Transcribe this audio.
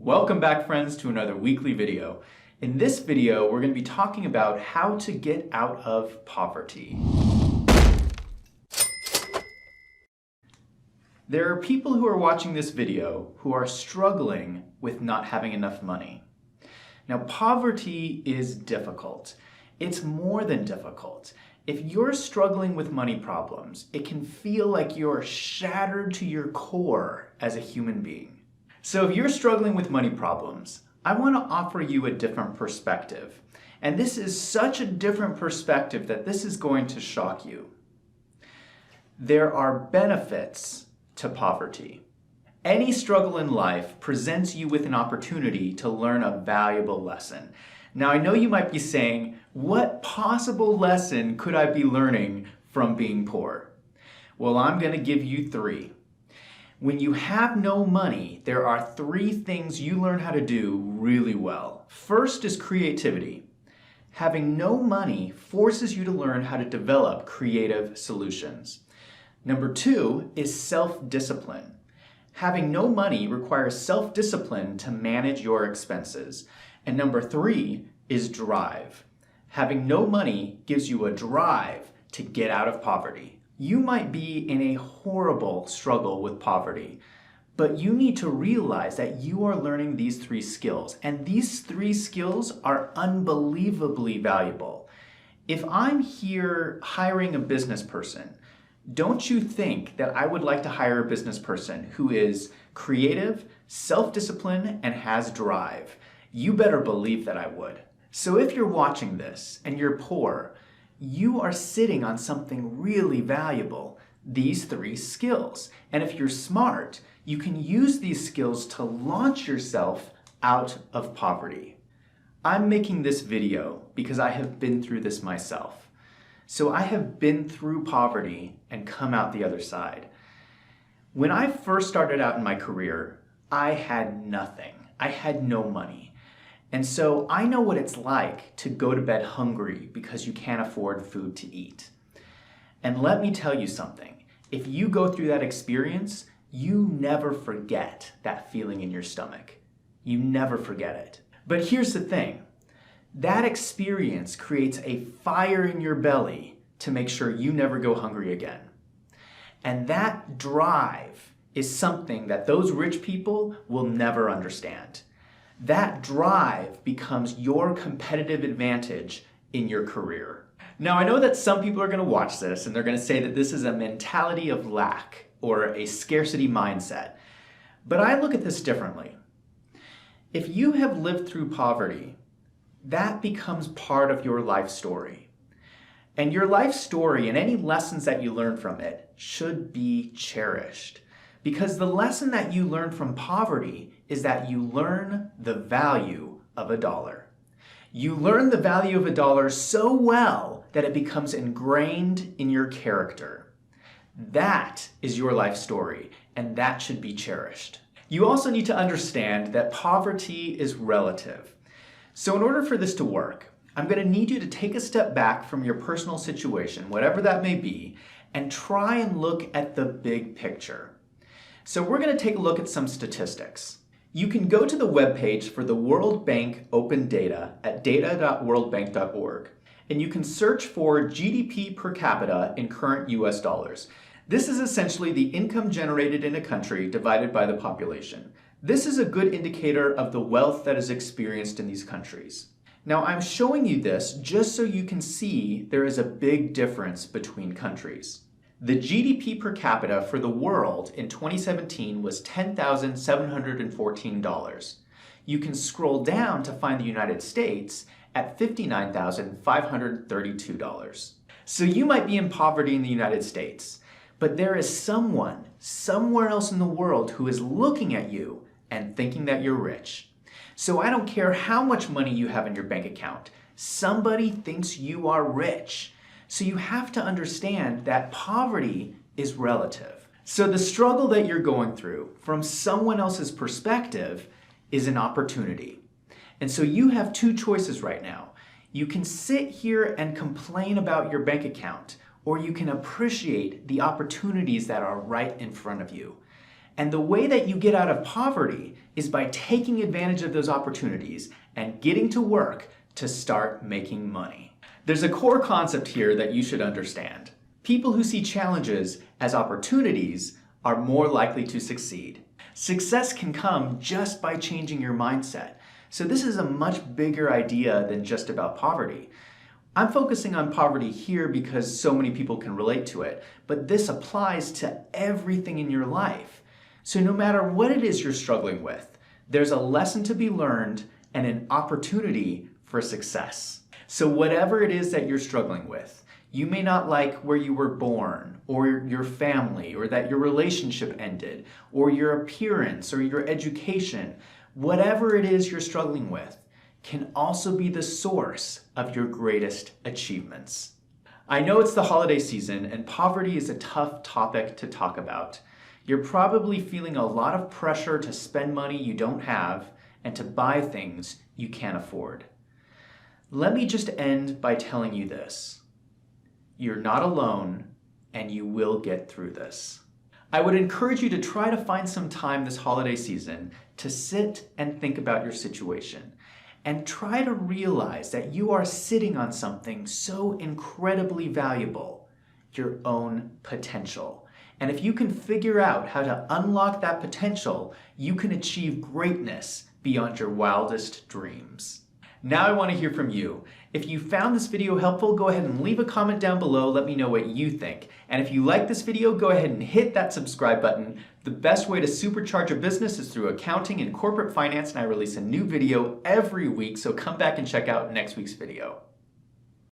Welcome back, friends, to another weekly video. In this video, we're going to be talking about how to get out of poverty. There are people who are watching this video who are struggling with not having enough money. Now, poverty is difficult. It's more than difficult. If you're struggling with money problems, it can feel like you're shattered to your core as a human being. So if you're struggling with money problems, I want to offer you a different perspective. And this is such a different perspective that this is going to shock you. There are benefits to poverty. Any struggle in life presents you with an opportunity to learn a valuable lesson. Now, I know you might be saying, what possible lesson could I be learning from being poor? Well, I'm going to give you three. When you have no money, there are three things you learn how to do really well. First is creativity. Having no money forces you to learn how to develop creative solutions. Number two is self-discipline. Having no money requires self-discipline to manage your expenses. And number three is drive. Having no money gives you a drive to get out of poverty. You might be in a horrible struggle with poverty, but you need to realize that you are learning these three skills, and these three skills are unbelievably valuable. If I'm here hiring a business person, don't you think that I would like to hire a business person who is creative, self-disciplined, and has drive? You better believe that I would. So if you're watching this and you're poor, you are sitting on something really valuable, these three skills. And if you're smart, you can use these skills to launch yourself out of poverty. I'm making this video because I have been through this myself. So I have been through poverty and come out the other side. When I first started out in my career, I had nothing. I had no money. And so I know what it's like to go to bed hungry because you can't afford food to eat. And let me tell you something. If you go through that experience, you never forget that feeling in your stomach. You never forget it. But here's the thing. That experience creates a fire in your belly to make sure you never go hungry again. And that drive is something that those rich people will never understand. That drive becomes your competitive advantage in your career. Now, I know that some people are going to watch this and they're going to say that this is a mentality of lack or a scarcity mindset. But I look at this differently. If you have lived through poverty, that becomes part of your life story. And your life story and any lessons that you learn from it should be cherished. Because the lesson that you learn from poverty is that you learn the value of a dollar. You learn the value of a dollar so well that it becomes ingrained in your character. That is your life story, and that should be cherished. You also need to understand that poverty is relative. So in order for this to work, I'm going to need you to take a step back from your personal situation, whatever that may be, and try and look at the big picture. So we're going to take a look at some statistics. You can go to the webpage for the World Bank Open Data at data.worldbank.org, and you can search for GDP per capita in current US dollars. This is essentially the income generated in a country divided by the population. This is a good indicator of the wealth that is experienced in these countries. Now, I'm showing you this just so you can see there is a big difference between countries. The GDP per capita for the world in 2017 was $10,714. You can scroll down to find the United States at $59,532. So you might be in poverty in the United States, but there is someone somewhere else in the world who is looking at you and thinking that you're rich. So I don't care how much money you have in your bank account, somebody thinks you are rich. So you have to understand that poverty is relative. So the struggle that you're going through from someone else's perspective is an opportunity. And so you have two choices right now. You can sit here and complain about your bank account, or you can appreciate the opportunities that are right in front of you. And the way that you get out of poverty is by taking advantage of those opportunities and getting to work to start making money. There's a core concept here that you should understand. People who see challenges as opportunities are more likely to succeed. Success can come just by changing your mindset. So this is a much bigger idea than just about poverty. I'm focusing on poverty here because so many people can relate to it, but this applies to everything in your life. So no matter what it is you're struggling with, there's a lesson to be learned and an opportunity for success. So whatever it is that you're struggling with, you may not like where you were born, or your family, or that your relationship ended, or your appearance, or your education. Whatever it is you're struggling with can also be the source of your greatest achievements. I know it's the holiday season, and poverty is a tough topic to talk about. You're probably feeling a lot of pressure to spend money you don't have and to buy things you can't afford. Let me just end by telling you this. You're not alone, and you will get through this. I would encourage you to try to find some time this holiday season to sit and think about your situation and try to realize that you are sitting on something so incredibly valuable, your own potential. And if you can figure out how to unlock that potential, you can achieve greatness beyond your wildest dreams. Now I want to hear from you. If you found this video helpful, go ahead and leave a comment down below. Let me know what you think. And if you like this video, go ahead and hit that subscribe button. The best way to supercharge a business is through accounting and corporate finance, and I release a new video every week, so come back and check out next week's video.